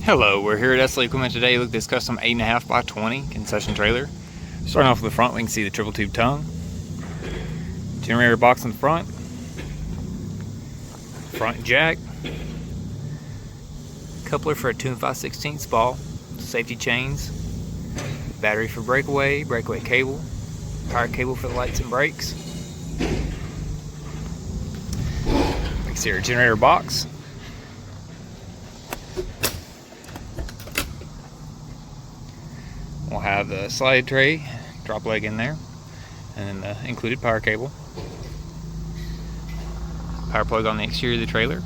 Hello, we're here at SL Equipment today. Look at this custom 8.5 by 20 concession trailer. Starting off with the front, we can see the triple tube tongue, generator box in the front jack, coupler for a 2 5/16 ball, safety chains, battery for breakaway cable, power cable for the lights and brakes. Exterior generator box. We'll have the slide tray, drop leg in there, and then the included power cable. Power plug on the exterior of the trailer.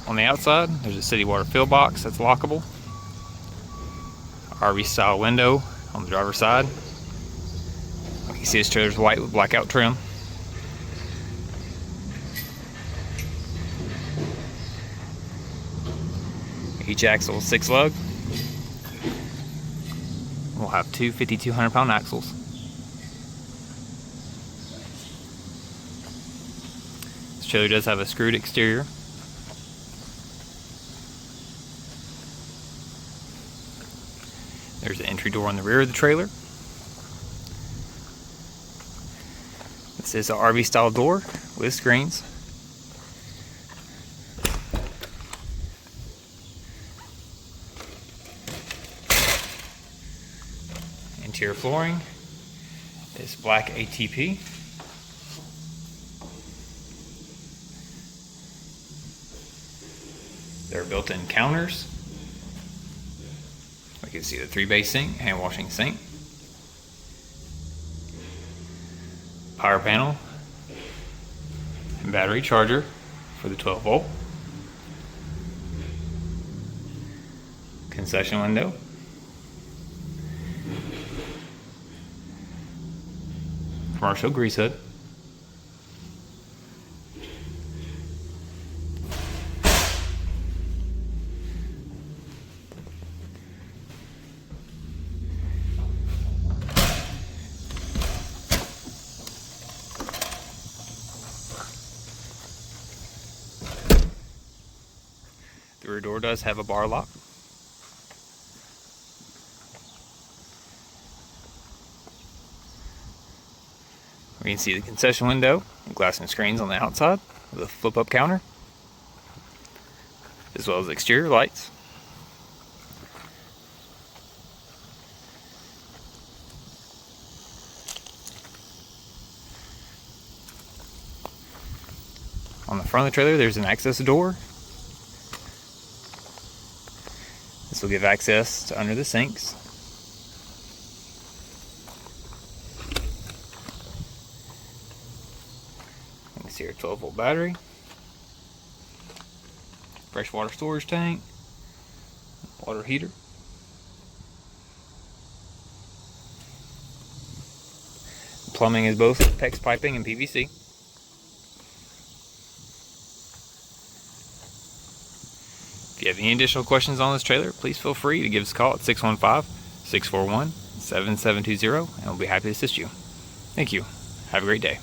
On the outside, there's a city water fill box that's lockable. RV style window on the driver's side. You can see this trailer's white with blackout trim. Each axle is 6 lug. We'll have two 5,200 pound axles. This trailer does have a screwed exterior. There's an entry door on the rear of the trailer. This is an RV style door with screens. Interior flooring is black ATP. There are built-in counters. We can see the 3-bay sink, hand washing sink. Power panel and battery charger for the 12 volt. Concession window. Commercial grease hood. The rear door does have a bar lock. We can see the concession window, glass and screens on the outside with a flip-up counter, as well as exterior lights. On the front of the trailer, there's an access door. This will give access to under the sinks. You can see our 12 volt battery, freshwater storage tank, water heater. Plumbing is both PEX piping and PVC. If you have any additional questions on this trailer, please feel free to give us a call at 615-641-7720 and we'll be happy to assist you. Thank you. Have a great day.